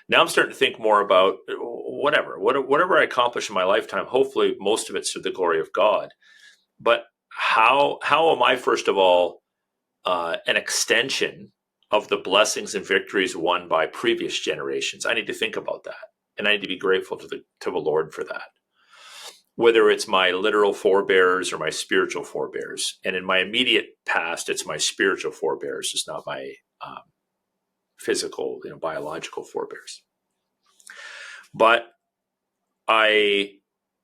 Now I'm starting to think more about whatever I accomplish in my lifetime. Hopefully most of it's to the glory of God. But how am I, first of all, an extension of the blessings and victories won by previous generations? I need to think about that, and I need to be grateful to the Lord for that. whether it's my literal forebears or my spiritual forebears. And in my immediate past, it's my spiritual forebears. It's not my physical, biological forebears. But I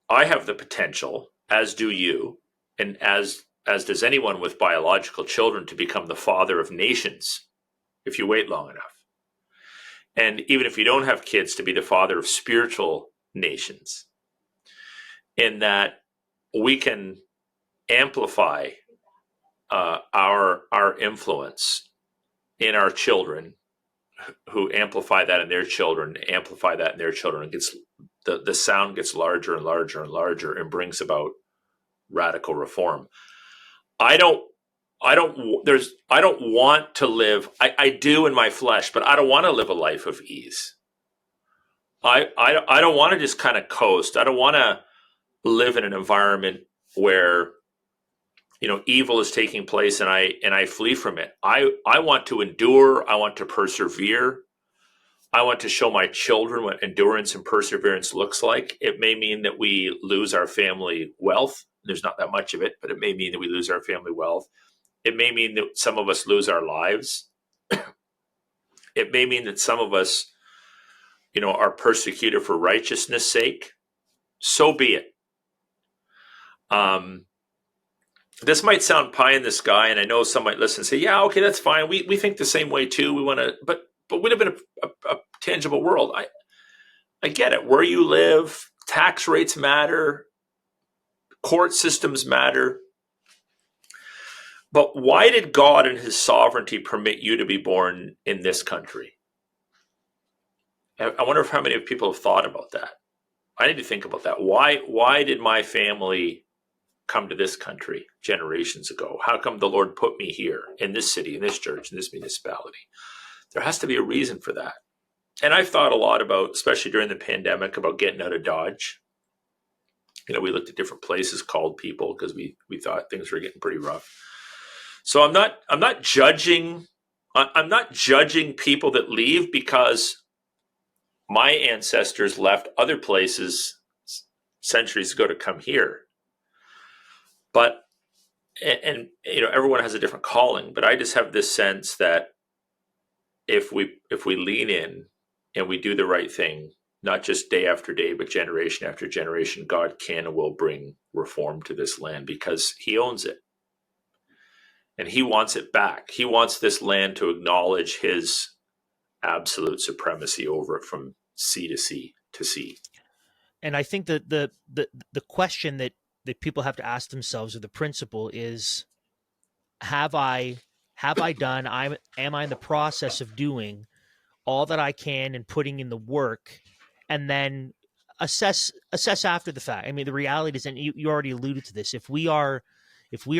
have the potential, as do you, and as does anyone with biological children, to become the father of nations if you wait long enough. And even if you don't have kids, to be the father of spiritual nations, in that we can amplify our influence in our children, who amplify that in their children, amplify that in their children. It gets the sound gets larger and larger and larger, and brings about radical reform. I don't want to live. I do in my flesh, but I don't want to live a life of ease. I don't want to just kind of coast. I don't want to live in an environment where evil is taking place and I flee from it. I want to endure. I want to persevere. I want to show my children what endurance and perseverance looks like. It may mean that we lose our family wealth. There's not that much of it, but it may mean that we lose our family wealth. It may mean that some of us lose our lives. It may mean that some of us, are persecuted for righteousness' sake. So be it. This might sound pie in the sky, and I know some might listen and say, yeah, okay, that's fine. We think the same way too. We want to, but we live in a tangible world. I get it. Where you live, tax rates matter, court systems matter. But why did God in his sovereignty permit you to be born in this country? I wonder if how many people have thought about that. I need to think about that. Why did my family come to this country generations ago? How come the Lord put me here in this city, in this church, in this municipality? There has to be a reason for that. And I've thought a lot about, especially during the pandemic, about getting out of Dodge. We looked at different places, called people, because we thought things were getting pretty rough. So I'm not judging people that leave, because my ancestors left other places centuries ago to come here. But and everyone has a different calling, but I just have this sense that if we lean in and we do the right thing, not just day after day, but generation after generation, God can and will bring reform to this land, because he owns it. And he wants it back. He wants this land to acknowledge his absolute supremacy over it from sea to sea to sea. And I think that the question that people have to ask themselves, or the principle, is, have I done, am I in the process of doing all that I can and putting in the work, and then assess after the fact. I mean, the reality is, and you already alluded to this, if we are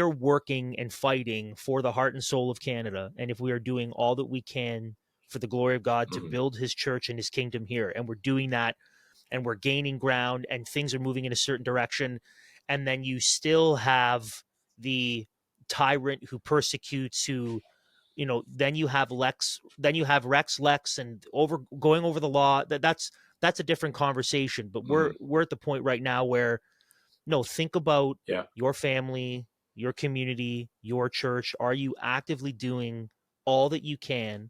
working and fighting for the heart and soul of Canada, and if we are doing all that we can for the glory of God to build his church and his kingdom here, and we're doing that, and we're gaining ground, and things are moving in a certain direction, and then you still have the tyrant who persecutes, who, then you have Rex, and going over the law. That's a different conversation. But we're at the point right now where, no, think about your family, your community, your church. Are you actively doing all that you can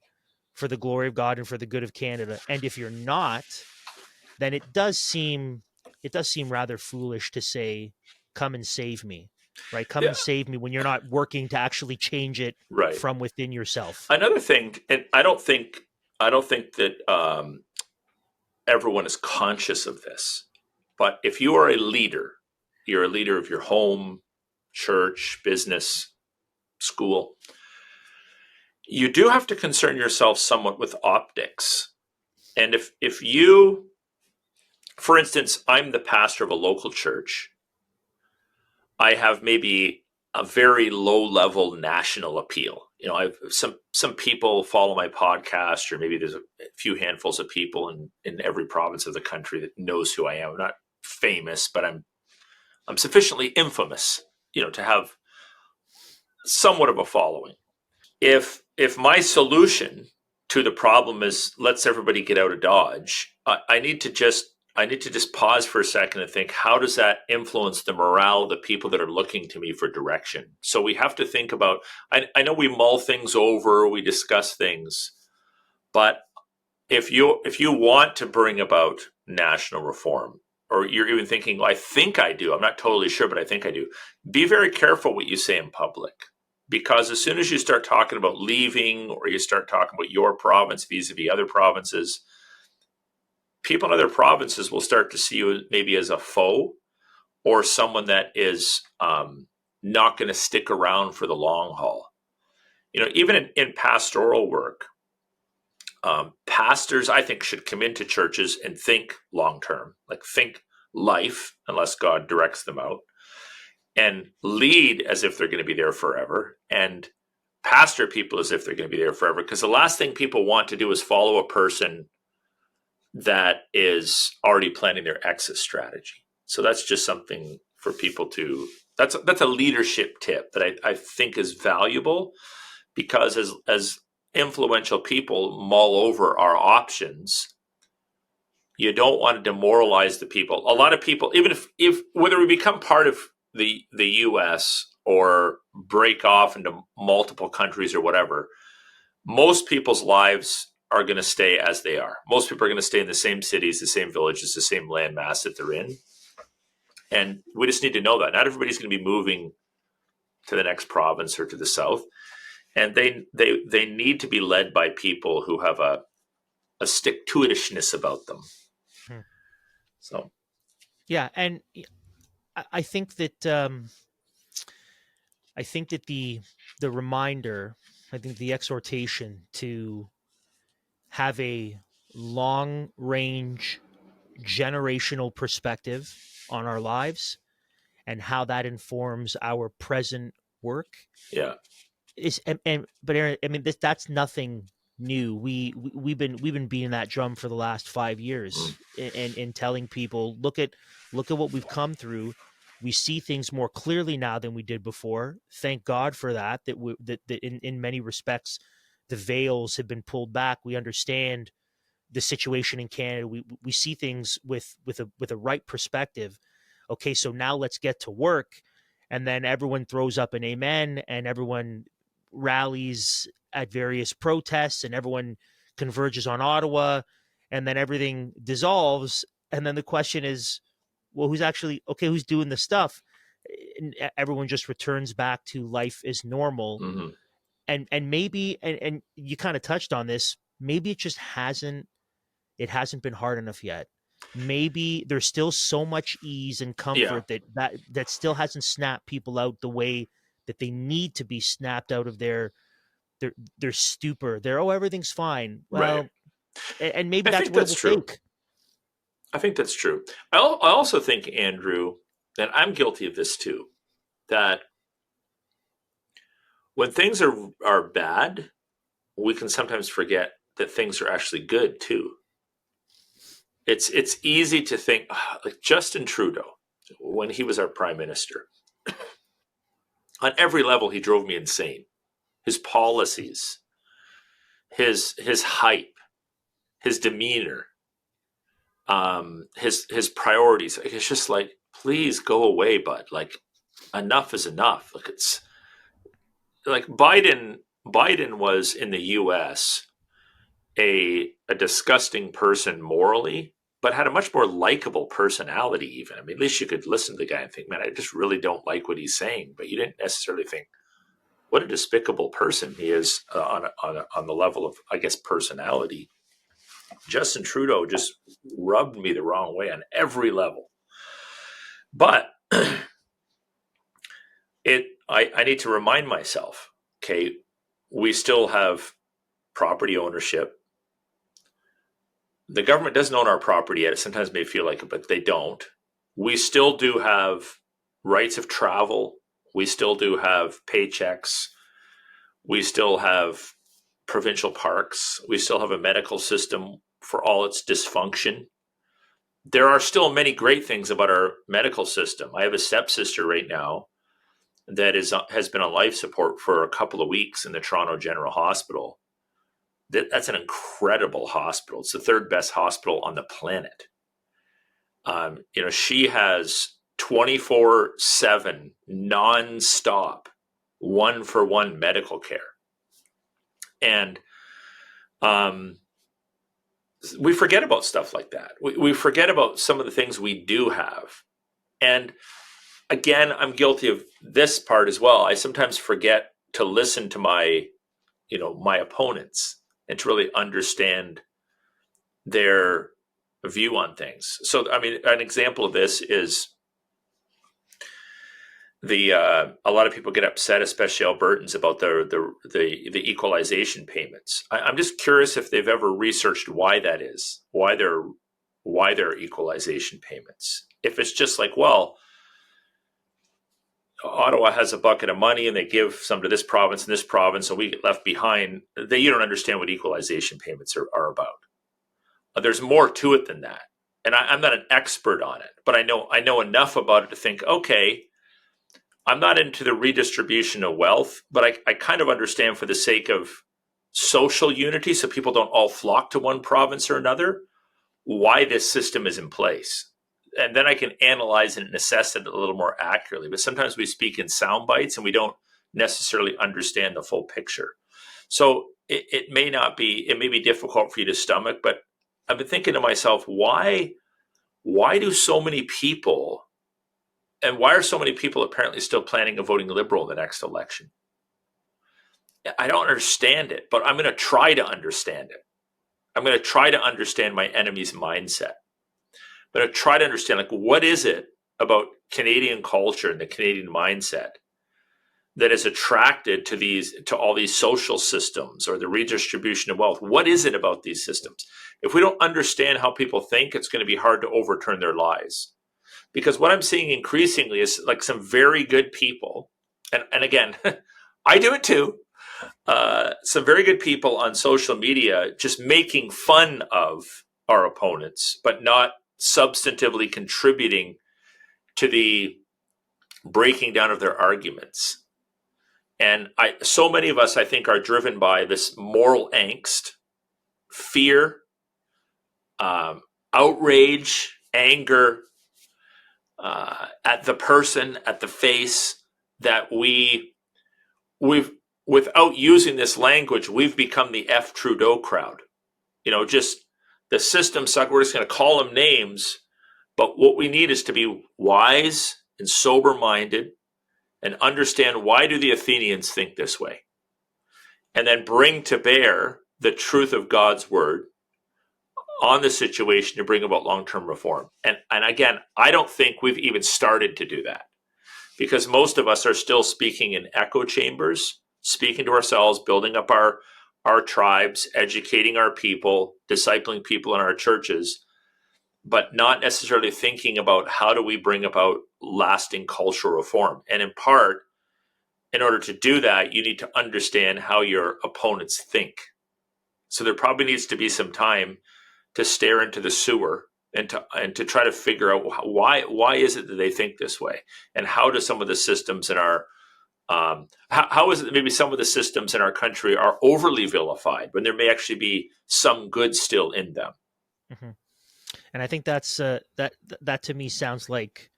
for the glory of God and for the good of Canada? And if you're not, then it does seem rather foolish to say, come and save me, right? Come and save me, when you're not working to actually change it from within yourself. Another thing, and I don't think that everyone is conscious of this, but if you are a leader, you're a leader of your home, church, business, school, you do have to concern yourself somewhat with optics. And if you, for instance, I'm the pastor of a local church, I have maybe a very low-level national appeal. I've some people follow my podcast, or maybe there's a few handfuls of people in every province of the country that knows who I am. I'm not famous, but I'm sufficiently infamous, to have somewhat of a following. If my solution to the problem is let's everybody get out of Dodge, I need to just I need to just pause for a second and think, how does that influence the morale of the people that are looking to me for direction? So we have to think about, I know we mull things over, we discuss things, but if you want to bring about national reform, or you're even thinking, I think I do, I'm not totally sure, but I think I do, be very careful what you say in public. Because as soon as you start talking about leaving, or you start talking about your province vis-a-vis other provinces, people in other provinces will start to see you maybe as a foe, or someone that is not going to stick around for the long haul. Even in pastoral work, pastors, I think, should come into churches and think long term, like think life, unless God directs them out, and lead as if they're going to be there forever, and pastor people as if they're going to be there forever. Because the last thing people want to do is follow a person that is already planning their exit strategy. So that's just something for people to, that's a leadership tip that I think is valuable, because as influential people mull over our options, you don't want to demoralize the people. A lot of people, even if whether we become part of the US or break off into multiple countries or whatever, most people's lives are going to stay as they are. Most people are going to stay in the same cities, the same villages, the same landmass that they're in. And we just need to know that. Not everybody's going to be moving to the next province or to the south. And they need to be led by people who have a stick-to-itishness about them. Hmm. So, yeah, and I think that the reminder, I think the exhortation to have a long-range generational perspective on our lives and how that informs our present work yeah, is, but Aaron, I mean, that's nothing new. We've been beating that drum for the last 5 years, and telling people, look at what we've come through. We see things more clearly now than we did before. Thank God for that. That in many respects, the veils have been pulled back. We understand the situation in Canada. We see things with a right perspective. Okay, so now let's get to work. And then everyone throws up an amen, and everyone rallies at various protests, and everyone converges on Ottawa, and then everything dissolves. And then the question is, well, who's doing the stuff? And everyone just returns back to life as normal. mm-hmm. And maybe, and you kind of touched on this, maybe it hasn't been hard enough yet. Maybe there's still so much ease and comfort that still hasn't snapped people out the way that they need to be snapped out of their stupor. Everything's fine. Well, Right. And maybe I that's think what that's it will true. take. I think that's true. I also think, Andrew, and I'm guilty of this too, that when things are bad, we can sometimes forget that things are actually good too. It's easy to think, like Justin Trudeau, when he was our prime minister, on every level he drove me insane. His policies, his hype, his demeanor, his priorities. It's just like, please go away, bud. Like, enough is enough. Like, it's like Biden was in the US a disgusting person morally, but had a much more likable personality even. I mean, at least you could listen to the guy and think, man, I just really don't like what he's saying. But you didn't necessarily think, what a despicable person he is on the level of, I guess, personality. Justin Trudeau just rubbed me the wrong way on every level. But I need to remind myself, okay, we still have property ownership. The government doesn't own our property yet. It sometimes may feel like it, but they don't. We still do have rights of travel. We still do have paychecks. We still have provincial parks. We still have a medical system for all its dysfunction. There are still many great things about our medical system. I have a stepsister right now that has been on life support for a couple of weeks in the Toronto General Hospital. That's an incredible hospital. It's the third best hospital on the planet. She has 24/7 nonstop, one-for-one medical care. And we forget about stuff like that. We forget about some of the things we do have. And again, I'm guilty of this part as well. I sometimes forget to listen to my opponents and to really understand their view on things. So, I mean, an example of this is a lot of people get upset, especially Albertans, about the equalization payments. I'm just curious if they've ever researched why that is, why they're equalization payments. If it's just like, well, Ottawa has a bucket of money and they give some to this province and this province, and we get left behind. You don't understand what equalization payments are about. There's more to it than that. And I'm not an expert on it, but I know enough about it to think, okay, I'm not into the redistribution of wealth, but I kind of understand, for the sake of social unity, so people don't all flock to one province or another, why this system is in place. And then I can analyze it and assess it a little more accurately. But sometimes we speak in sound bites and we don't necessarily understand the full picture. So it may be difficult for you to stomach, but I've been thinking to myself, why do so many people, and why are so many people apparently still planning on voting Liberal in the next election? I don't understand it, but I'm going to try to understand it. I'm going to try to understand my enemy's mindset. I'm going to try to understand, like, what is it about Canadian culture and the Canadian mindset that is attracted to all these social systems or the redistribution of wealth? What is it about these systems? If we don't understand how people think, it's going to be hard to overturn their lies. Because what I'm seeing increasingly is like some very good people, and again, I do it too, some very good people on social media just making fun of our opponents, but not substantively contributing to the breaking down of their arguments. And so many of us, I think, are driven by this moral angst, fear, outrage, anger, at the person, at the face, that we've, without using this language, we've become the F Trudeau crowd. Just the system suck. We're just going to call them names. But what we need is to be wise and sober-minded and understand, why do the Athenians think this way? And then bring to bear the truth of God's word on the situation to bring about long-term reform. And again, I don't think we've even started to do that, because most of us are still speaking in echo chambers, speaking to ourselves, building up our tribes, educating our people, discipling people in our churches, but not necessarily thinking about how do we bring about lasting cultural reform. And in part, in order to do that, you need to understand how your opponents think. So there probably needs to be some time to stare into the sewer and to try to figure out why is it that they think this way, and how do some of the systems in our how is it that maybe some of the systems in our country are overly vilified when there may actually be some good still in them. Mm-hmm. And I think that's that to me sounds like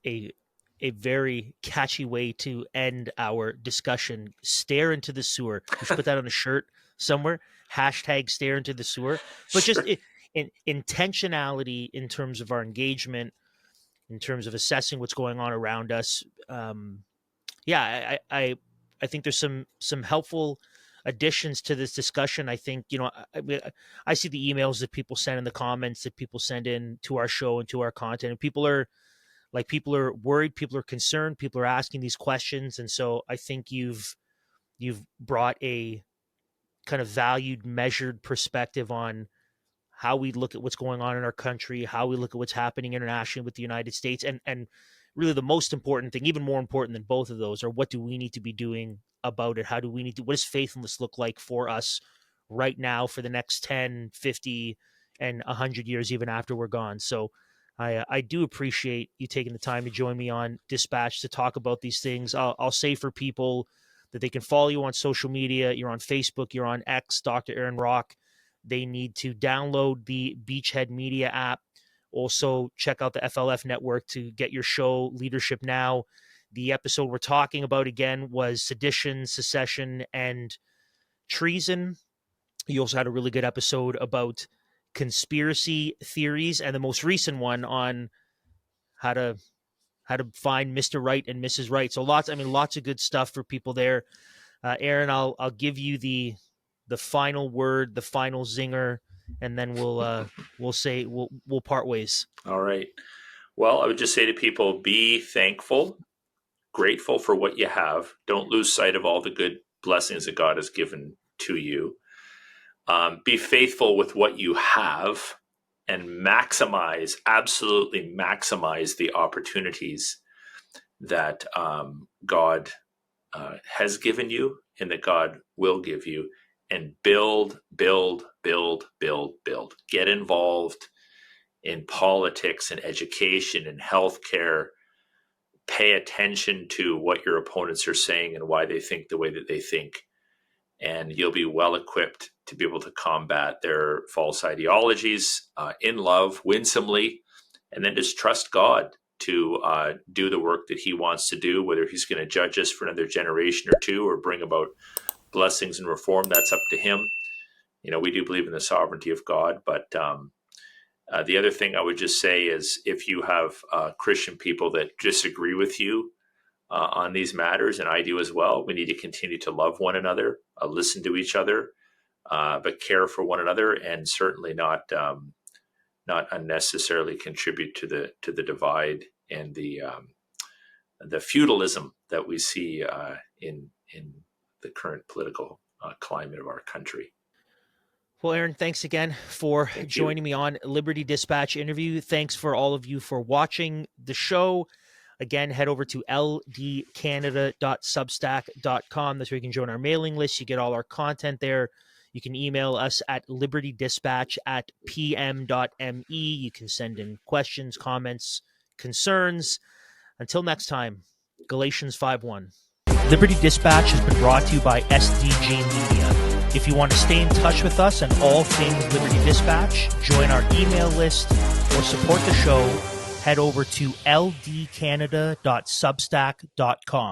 a very catchy way to end our discussion. Stare into the sewer. We should put that on a shirt somewhere. Hashtag stare into the sewer. But just intentionality in terms of our engagement, in terms of assessing what's going on around us. I think there's some helpful additions to this discussion. I think, I see the emails that people send in, the comments that people send in to our show and to our content, and people are worried, people are concerned, people are asking these questions. And so I think you've brought a kind of valued, measured perspective on how we look at what's going on in our country, how we look at what's happening internationally with the United States. And really the most important thing, even more important than both of those, are what do we need to be doing about it? What does faithfulness look like for us right now for the next 10, 50, and 100 years, even after we're gone? So I do appreciate you taking the time to join me on Dispatch to talk about these things. I'll say for people that they can follow you on social media. You're on Facebook, you're on X, Dr. Aaron Rock. They need to download the Beachhead Media app Also, check out the FLF network to get your show, Leadership Now. The episode we're talking about again was Sedition, Secession, and Treason. You also had a really good episode about conspiracy theories, and the most recent one on how to find Mr. Right and Mrs. Right. So lots of good stuff for people there. Aaron, I'll give you the final word, the final zinger, and then we'll part ways. All right. Well, I would just say to people, be thankful, grateful for what you have. Don't lose sight of all the good blessings that God has given to you. Be faithful with what you have and absolutely maximize the opportunities that God has given you and that God will give you, and build. Get involved in politics and education and healthcare. Pay attention to what your opponents are saying and why they think the way that they think. And you'll be well equipped to be able to combat their false ideologies in love, winsomely, and then just trust God to do the work that he wants to do, whether he's going to judge us for another generation or two or bring about blessings and reform. That's up to him. We do believe in the sovereignty of God, but the other thing I would just say is if you have Christian people that disagree with you on these matters, and I do as well, we need to continue to love one another, listen to each other, but care for one another, and certainly not unnecessarily contribute to the divide and the feudalism that we see in the current political climate of our country. Well, Aaron, thanks again for joining me on Liberty Dispatch interview. Thanks for all of you for watching the show. Again, head over to ldcanada.substack.com. That's where you can join our mailing list. You get all our content there. You can email us at libertydispatch@pm.me. You can send in questions, comments, concerns. Until next time, Galatians 5:1. Liberty Dispatch has been brought to you by SDG Media. If you want to stay in touch with us on all things Liberty Dispatch, join our email list, or support the show, head over to ldcanada.substack.com.